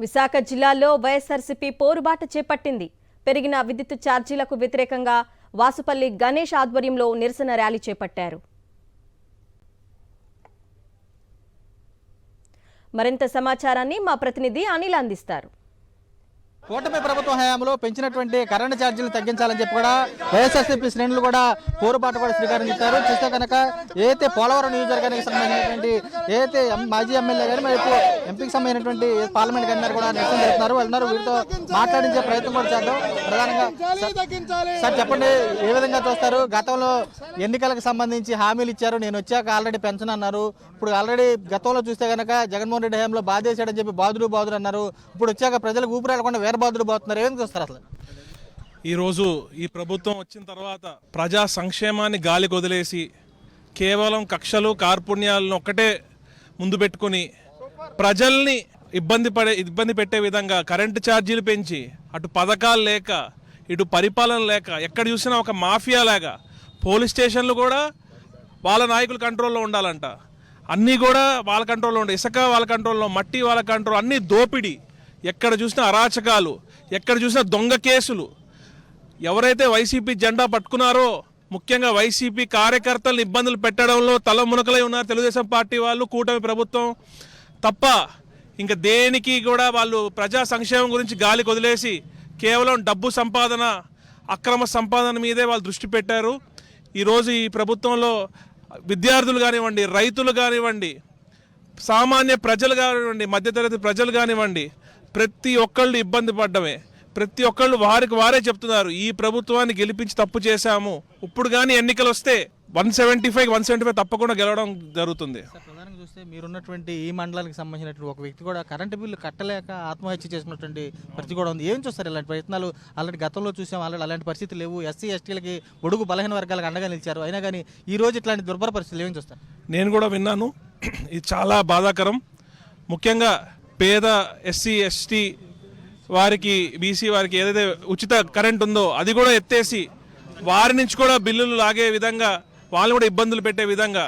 విశాఖ జిల్లాలో వైఎస్ఆర్సీపీ పోరుబాట చేపట్టింది. పెరిగిన విద్యుత్ ఛార్జీలకు వ్యతిరేకంగా వాసుపల్లి గణేష్ ఆధ్వర్యంలో నిరసన ర్యాలీ చేపట్టారు. మరింత సమాచారాన్ని మా ప్రతినిధి అనిల్ అందిస్తారు. కూటమి ప్రభుత్వం హయాంలో పెంచినటువంటి కరెంటు ఛార్జీలు తగ్గించాలని చెప్పి కూడా వైఎస్ఆర్సీపీ శ్రేణులు కూడా పోరుబాటు కూడా శ్రీకారం చుట్టారు. చూస్తే కనుక ఏదైతే పోలవరం నియోజకవర్గానికి సంబంధించినటువంటి ఏదైతే మాజీ ఎమ్మెల్యే కానీ మరి ఎంపీకి సంబంధించినటువంటి పార్లమెంట్ కన్వీనర్ కూడా నిరసన జరుగుతున్నారు. వెళ్తున్నారు, వీరితో మాట్లాడించే ప్రయత్నం కూడా చేద్దాం. ప్రధానంగా సార్ చెప్పండి, ఏ విధంగా చూస్తారు? గతంలో ఎన్నికలకు సంబంధించి హామీలు ఇచ్చారు, నేను వచ్చాక ఆల్రెడీ పెన్షన్ అన్నారు. ఇప్పుడు ఆల్రెడీ గతంలో చూస్తే కనుక జగన్మోహన్ రెడ్డి హయాంలో బాధేశాడని చెప్పి బాధుడు అన్నారు. ఇప్పుడు వచ్చాక ప్రజలకు ఊపిరాడకుండా వేరే బాధుడు పోతున్నారు. ఏమేమి చూస్తారు అసలు? ఈరోజు ఈ ప్రభుత్వం వచ్చిన తర్వాత ప్రజా సంక్షేమాన్ని గాలికి వదిలేసి కేవలం కక్షలు కార్పుణ్యాలను ఒక్కటే ముందు పెట్టుకుని ప్రజల్ని ఇబ్బంది పెట్టే విధంగా కరెంటు ఛార్జీలు పెంచి అటు పథకాలు లేక ఇటు పరిపాలన లేక ఎక్కడ చూసినా ఒక మాఫియా లాగా పోలీస్ స్టేషన్లు కూడా వాళ్ళ నాయకుల కంట్రోల్లో ఉండాలంట. అన్నీ కూడా వాళ్ళ కంట్రోల్లో ఉండే, ఇసుక వాళ్ళ కంట్రోల్లో, మట్టి వాళ్ళ కంట్రోల్, అన్నీ దోపిడీ, ఎక్కడ చూసినా అరాచకాలు, ఎక్కడ చూసినా దొంగ కేసులు. ఎవరైతే వైసీపీ జెండా పట్టుకున్నారో ముఖ్యంగా వైసీపీ కార్యకర్తలను ఇబ్బందులు పెట్టడంలో తలమునకలై ఉన్నారు తెలుగుదేశం పార్టీ వాళ్ళు, కూటమి ప్రభుత్వం తప్ప ఇంకా దేనికి కూడా వాళ్ళు ప్రజా సంక్షేమం గురించి గాలికి వదిలేసి కేవలం డబ్బు సంపాదన, అక్రమ సంపాదన మీదే వాళ్ళు దృష్టి పెట్టారు. ఈరోజు ఈ ప్రభుత్వంలో విద్యార్థులు కానివ్వండి, రైతులు కానివ్వండి, సామాన్య ప్రజలు కానివ్వండి, మధ్యతరగతి ప్రజలు కానివ్వండి, ప్రతి ఒక్కళ్ళు ఇబ్బంది పడ్డమే. ప్రతి ఒక్కళ్ళు వారికి వారే చెప్తున్నారు, ఈ ప్రభుత్వాన్ని గెలిపించి తప్పు చేశాము, ఇప్పుడు కానీ ఎన్నికలు వస్తే 175 తప్పకుండా గెలవడం జరుగుతుంది. ప్రధానంగా చూస్తే మీరున్నటువంటి ఈ మండలానికి సంబంధించినటువంటి ఒక వ్యక్తి కూడా కరెంటు బిల్లు కట్టలేక ఆత్మహత్య చేసుకున్నటువంటి పరిస్థితి కూడా ఉంది. ఏం చూస్తారు ఇలాంటి ప్రయత్నాలు? అలాంటి గతంలో చూసాం, అలాంటి పరిస్థితి లేవు. ఎస్సీ ఎస్టీలకి బడుగు బలహీన వర్గాలకు అండగా నిలిచారు. అయినా కానీ ఈ రోజు ఇట్లాంటి దుర్భర పరిస్థితులు ఏం చూస్తారు? నేను కూడా విన్నాను, ఇది చాలా బాధాకరం. ముఖ్యంగా పేద ఎస్సీ ఎస్టీ వారికి, బీసీ వారికి ఏదైతే ఉచిత కరెంట్ ఉందో అది కూడా ఎత్తేసి వారి నుంచి కూడా బిల్లులు లాగే విధంగా వాళ్ళు కూడా ఇబ్బందులు పెట్టే విధంగా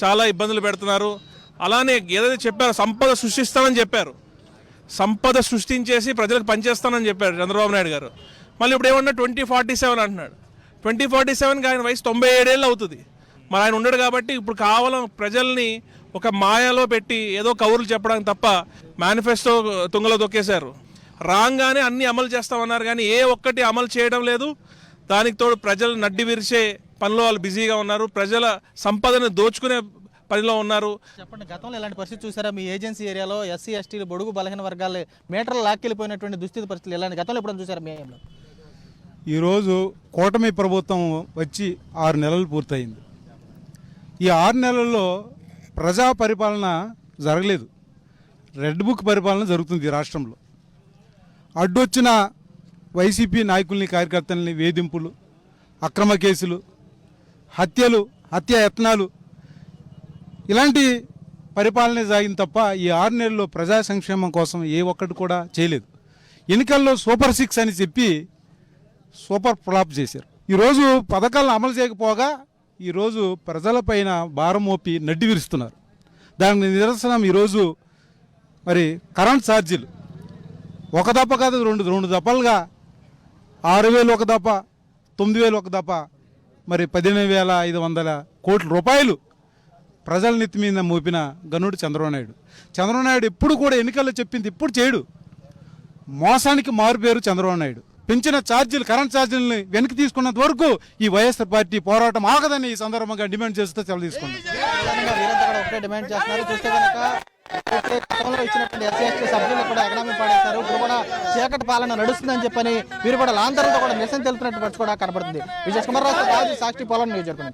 చాలా ఇబ్బందులు పెడుతున్నారు. అలానే ఏదైతే చెప్పారో సంపద సృష్టిస్తామని చెప్పారు, సంపద సృష్టించేసి ప్రజలకు పనిచేస్తానని చెప్పారు చంద్రబాబు నాయుడు గారు. మళ్ళీ ఇప్పుడు ఏమన్నా 2047 అంటున్నాడు. 2047కి ఆయన వయసు 97 ఏళ్ళు అవుతుంది. మరి ఆయన ఉండడు కాబట్టి ఇప్పుడు కావాలం ప్రజల్ని ఒక మాయలో పెట్టి ఏదో కౌరులు చెప్పడానికి తప్ప మేనిఫెస్టో తుంగలో దొక్కేశారు. రాగానే అన్ని అమలు చేస్తామన్నారు కానీ ఏ ఒక్కటి అమలు చేయడం లేదు. దానికి తోడు ప్రజలు నడ్డి విరిచే పనిలో వాళ్ళు బిజీగా ఉన్నారు, ప్రజల సంపదను దోచుకునే పనిలో ఉన్నారు. చెప్పండి, గతంలో ఇలాంటి పరిస్థితి చూసారా? మీ ఏజెన్సీ ఏరియాలో ఎస్సీ ఎస్టీలు బడుగు బలహీన వర్గాలు మీటర్లు లాక్కెళ్ళిపోయినటువంటి దుస్థితి పరిస్థితులు ఇలాంటి గతంలో ఎప్పుడైనా చూసారా మీ ఏరియాలో? ఈరోజు కూటమి ప్రభుత్వం వచ్చి 6 నెలలు పూర్తయింది. ఈ 6 నెలల్లో ప్రజా పరిపాలన జరగలేదు, రెడ్ బుక్ పరిపాలన జరుగుతుంది ఈ రాష్ట్రంలో. అడ్డొచ్చిన వైసీపీ నాయకుల్ని, కార్యకర్తల్ని వేధింపులు, అక్రమ కేసులు, హత్య యత్నాలు, ఇలాంటి పరిపాలనే సాగింది తప్ప ఈ 6 నెలల్లో ప్రజా సంక్షేమం కోసం ఏ ఒక్కటి కూడా చేయలేదు. ఎన్నికల్లో సూపర్ 6 అని చెప్పి సూపర్ ఫ్లాప్ చేశారు. ఈరోజు పథకాలను అమలు చేయకపోగా ఈరోజు ప్రజలపైన భారం మోపి నడ్డి విరుస్తున్నారు. దానికి నిదర్శనం ఈరోజు మరి కరెంట్ ఛార్జీలు ఒక దప్ప కాదు, రెండు దప్పలుగా 6,000 ఒక దప్ప, 9,000 ఒక దప్ప, మరి 15,500 కోట్ల రూపాయలు ప్రజల నెత్తి మీద మోపిన గనుడు చంద్రబాబు నాయుడు. ఎప్పుడు కూడా ఎన్నికల్లో చెప్పింది ఇప్పుడు చేయడు. మోసానికి మారు పేరు చంద్రబాబు నాయుడు. పెంచిన ఛార్జీలు, కరెంట్ ఛార్జీలని వెనక్కి తీసుకున్నంత వరకు ఈ వైఎస్ఆర్ పార్టీ పోరాటం ఆగదని ఈ సందర్భంగా డిమాండ్ చేస్తూ సెలవు తీసుకున్నాం. ఒకటే డిమాండ్ చేస్తున్నారు. చూస్తే కనుక గతంలో ఇచ్చినటువంటి ఎస్సీ ఎస్టీ సభ్యులు కూడా ఎకనామీ పాడేస్తారు. ఇప్పుడు కూడా చీకటి పాలన నడుస్తుందని చెప్పని వీరు కూడా లాంతరంతో కూడా నిరసన తెలుపుతున్నట్టు కూడా కనబడుతుంది. విజయ్ కుమార్ రావు, సాక్షి, పోలవరం నియోజకవర్గం.